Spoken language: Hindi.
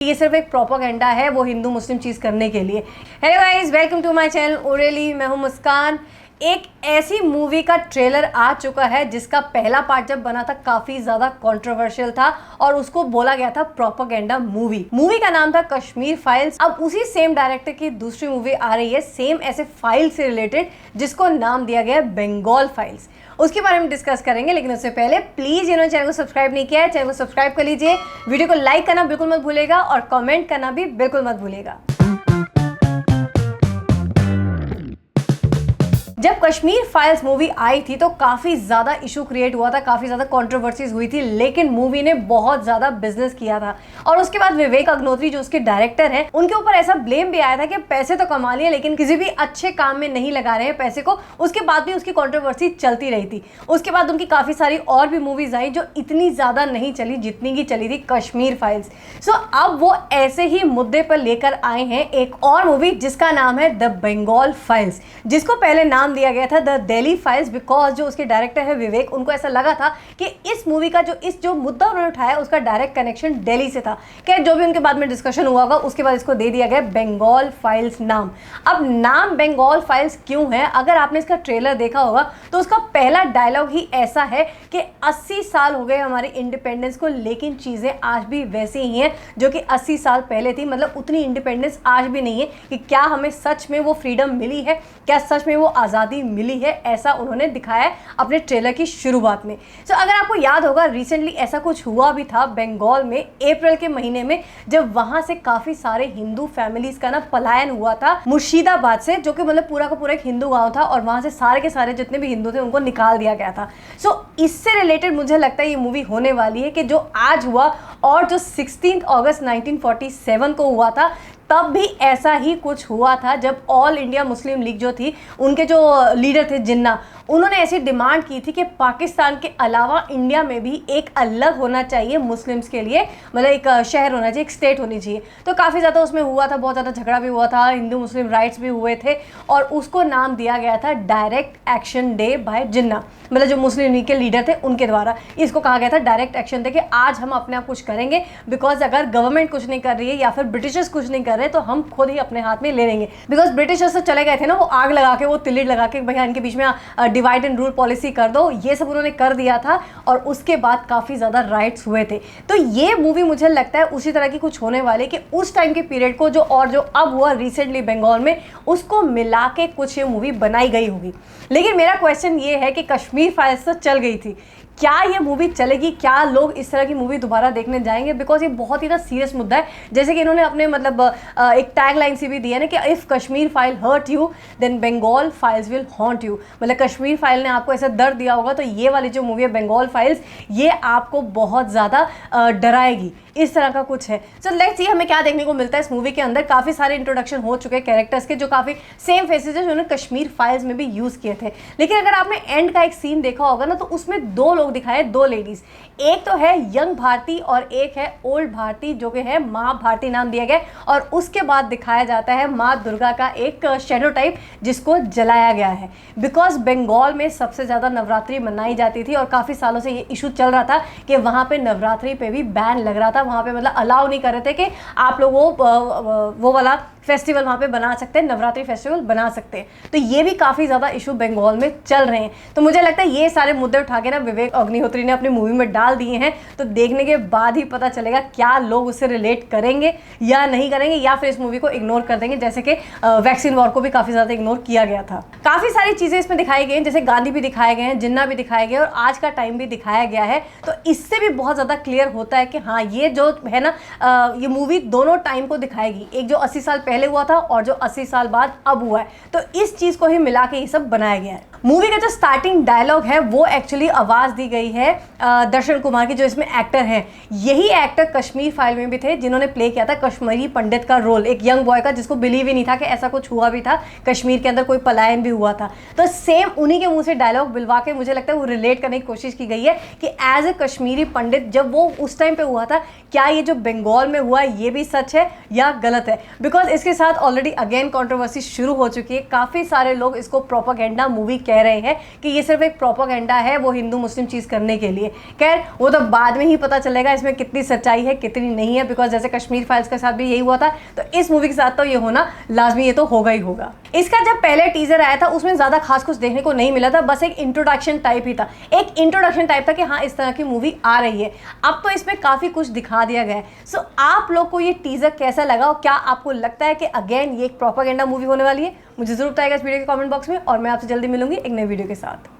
ये सिर्फ एक प्रोपेगेंडा है वो हिंदू मुस्लिम चीज़ करने के लिए। Hello guys, welcome to my channel ओरेली। मैं हूं मुस्कान। एक ऐसी मूवी का ट्रेलर आ चुका है जिसका पहला पार्ट जब बना था काफ़ी ज़्यादा कंट्रोवर्शियल था और उसको बोला गया था प्रोपेगेंडा मूवी का नाम था कश्मीर फाइल्स। अब उसी सेम डायरेक्टर की दूसरी मूवी आ रही है सेम ऐसे फाइल से रिलेटेड जिसको नाम दिया गया है बंगाल फाइल्स। उसके बारे में डिस्कस करेंगे, लेकिन उससे पहले प्लीज़ जिन्होंने चैनल को सब्सक्राइब नहीं किया है चैनल को सब्सक्राइब कर लीजिए। वीडियो को लाइक करना बिल्कुल मत भूलेगा और कमेंट करना भी बिल्कुल मत भूलेगा। जब कश्मीर फाइल्स मूवी आई थी तो काफ़ी ज़्यादा इशू क्रिएट हुआ था, काफ़ी ज़्यादा कंट्रोवर्सीज हुई थी, लेकिन मूवी ने बहुत ज़्यादा बिजनेस किया था। और उसके बाद विवेक अग्निहोत्री जो उसके डायरेक्टर हैं उनके ऊपर ऐसा ब्लेम भी आया था कि पैसे तो कमा लिए लेकिन किसी भी अच्छे काम में नहीं लगा रहे हैं पैसे को। उसके बाद भी उसकी कंट्रोवर्सी चलती रही थी। उसके बाद उनकी काफ़ी सारी और भी मूवीज़ आई जो इतनी ज़्यादा नहीं चली जितनी की चली थी कश्मीर फाइल्स। सो अब वो ऐसे ही मुद्दे पर लेकर आए हैं एक और मूवी जिसका नाम है द बंगाल फाइल्स, जिसको पहले नाम दिया गया था द दिल्ली फाइल्स, बिकॉज जो उसके डायरेक्टर है विवेक, उनको ऐसा लगा था कि इस मूवी का जो मुद्दा उन्होंने उठाया उसका डायरेक्ट कनेक्शन दिल्ली से था। क्या जो भी उनके बाद में डिस्कशन हुआ होगा उसके बाद इसको दे दिया गया बंगाल फाइल्स नाम। अब नाम बंगाल फाइल्स क्यों है? अगर आपने इसका ट्रेलर देखा होगा तो उसका पहला डायलॉग ही ऐसा है कि 80 साल हो गए हमारे इंडिपेंडेंस को, लेकिन चीज़ें आज भी वैसी ही हैं जो कि 80 साल पहले थी। मतलब उतनी इंडिपेंडेंस आज भी नहीं है कि क्या हमें सच में वो फ्रीडम मिली है, क्या सच में वो आज़ादी मिली है, ऐसा उन्होंने दिखाया है अपने ट्रेलर की शुरुआत में। सो अगर आपको याद होगा रिसेंटली ऐसा कुछ हुआ भी था बंगाल में अप्रैल के महीने में, जब वहां से काफ़ी सारे हिंदू फैमिलीज का ना पलायन हुआ था मुर्शिदाबाद से, जो कि मतलब पूरा का पूरा एक हिंदू गांव था और वहां से सारे के सारे जितने भी हिंदू थे उनको निकाल दिया गया था। सो इससे रिलेटेड मुझे लगता है ये मूवी होने वाली है कि जो आज हुआ और जो 16 अगस्त 1947 को हुआ था तब भी ऐसा ही कुछ हुआ था, जब ऑल इंडिया मुस्लिम लीग जो थी उनके जो लीडर थे जिन्ना, उन्होंने ऐसी डिमांड की थी कि पाकिस्तान के अलावा इंडिया में भी एक अलग होना चाहिए मुस्लिम्स के लिए, मतलब एक शहर होना चाहिए, एक स्टेट होनी चाहिए। तो काफ़ी ज़्यादा उसमें हुआ था, बहुत ज़्यादा झगड़ा भी हुआ था, हिंदू मुस्लिम राइट्स भी हुए थे और उसको नाम दिया गया था डायरेक्ट एक्शन डे बाय जिन्ना, मतलब जो मुस्लिम लीग के लीडर थे उनके द्वारा इसको कहा गया था डायरेक्ट एक्शन डे कि आज हम अपने आप कुछ करेंगे, बिकॉज अगर गवर्नमेंट कुछ नहीं कर रही है या फिर ब्रिटिशर्स कुछ नहीं कर रहे तो हम खुद ही अपने हाथ में ले लेंगे। बिकॉज ब्रिटिशर्स तो चले गए थे ना, वो आग लगा के, वो तिलिट लगा के भैया इनके बीच में डिवाइड एंड रूल पॉलिसी कर दो, ये सब उन्होंने कर दिया था और उसके बाद काफ़ी ज़्यादा राइट्स हुए थे। तो ये मूवी मुझे लगता है उसी तरह की कुछ होने वाली कि उस टाइम के पीरियड को जो अब हुआ रिसेंटली बंगाल में उसको मिला के कुछ ये मूवी बनाई गई होगी। लेकिन मेरा क्वेश्चन ये है कि कश्मीर फाइल्स तो चल गई थी, क्या ये मूवी चलेगी? क्या लोग इस तरह की मूवी दोबारा देखने जाएंगे? बिकॉज ये बहुत ही ना सीरियस मुद्दा है। जैसे कि इन्होंने अपने मतलब एक टैग लाइन सी भी दी है ना कि if Kashmir file hurt you then Bengal files will haunt you. मतलब कश्मीर फाइल ने आपको ऐसा दर्द दिया होगा तो ये वाली जो मूवी है बंगाल फाइल्स ये आपको बहुत ज़्यादा डराएगी, इस तरह का कुछ है। सो लेट्स सी हमें क्या देखने को मिलता है इस मूवी के अंदर। काफ़ी सारे इंट्रोडक्शन हो चुके हैं कैरेक्टर्स के जो काफ़ी सेम फेसेस है जो उन्होंने कश्मीर फाइल्स में भी यूज़ किए थे। लेकिन अगर आपने एंड का एक सीन देखा होगा ना तो उसमें दो लोग दिखाए, दो लेडीज़। एक तो है यंग भारती और एक है ओल्ड भारती जो कि है माँ भारती नाम दिया गया, और उसके बाद दिखाया जाता है माँ दुर्गा का एक शैडो टाइप जिसको जलाया गया है। बिकॉज बंगाल में सबसे ज़्यादा नवरात्रि मनाई जाती थी और काफ़ी सालों से ये इशू चल रहा था कि वहाँ पे नवरात्रि पे भी बैन लग रहा था, वहाँ पे मतलब अलाउ नहीं कर रहे थे कि आप लोग वो वाला फेस्टिवल वहाँ पे बना सकते हैं, नवरात्रि फेस्टिवल बना सकते हैं। तो ये भी काफ़ी ज़्यादा इशू बंगाल में चल रहे हैं। तो मुझे लगता है ये सारे मुद्दे उठा के ना विवेक अग्निहोत्री ने अपनी मूवी में डाल दिए हैं, तो देखने के बाद ही पता चलेगा क्या लोग उससे रिलेट करेंगे या नहीं करेंगे, या फिर इस मूवी को इग्नोर कर देंगे, जैसे कि वैक्सीन वॉर को भी काफ़ी ज़्यादा इग्नोर किया गया था। काफ़ी सारी चीज़ें इसमें दिखाई गई हैं, जैसे गांधी भी दिखाए गए हैं, जिन्ना भी दिखाए गए और आज का टाइम भी दिखाया गया है। तो इससे भी बहुत ज़्यादा क्लियर होता है कि हाँ ये जो है ना ये मूवी दोनों टाइम को दिखाएगी, एक जो 80 साल पहले हुआ था और जो 80 साल बाद अब हुआ है। तो इस चीज़ को ही मिला के ये सब बनाया गया है। मूवी का जो स्टार्टिंग डायलॉग है वो एक्चुअली आवाज़ दी गई है दर्शन कुमार की, जो इसमें एक्टर हैं। यही एक्टर कश्मीर फाइल में भी थे जिन्होंने प्ले किया था कश्मीरी पंडित का रोल, एक यंग बॉय का जिसको बिलीव ही नहीं था कि ऐसा कुछ हुआ भी था, कश्मीर के अंदर कोई पलायन भी हुआ था। तो सेम उन्हीं के मुंह से डायलॉग बिलवा के मुझे लगता है वो रिलेट करने की कोशिश की गई है कि एज ए कश्मीरी पंडित जब वो उस टाइम पे हुआ था, क्या ये जो बंगाल में हुआ ये भी सच है या गलत है। बिकॉज इसके साथ ऑलरेडी अगेन कंट्रोवर्सी शुरू हो चुकी है। काफ़ी सारे लोग इसको प्रोपागेंडा मूवी कह रहे हैं कि ये सिर्फ एक प्रोपागेंडा है वो हिंदू मुस्लिम चीज़ करने के लिए। खैर वो तो बाद में ही पता चलेगा इसमें कितनी सच्चाई है कितनी नहीं है, बिकॉज जैसे कश्मीर फाइल्स के साथ भी यही हुआ था, तो इस मूवी के साथ तो ये होना लाजमी, ये तो होगा ही होगा। इसका जब पहले टीजर आया था उसमें ज़्यादा खास कुछ देखने को नहीं मिला था, बस एक इंट्रोडक्शन टाइप ही था, एक इंट्रोडक्शन टाइप था कि हाँ इस तरह की मूवी आ रही है। अब तो इसमें काफ़ी कुछ दिखा दिया गया है। सो आप लोग को ये टीजर कैसा लगा और क्या आपको लगता है कि अगेन ये एक प्रोपेगेंडा मूवी होने वाली है? मुझे जरूर बताइएगा इस वीडियो के कमेंट बॉक्स में, और मैं आपसे जल्दी मिलूंगी एक नई वीडियो के साथ।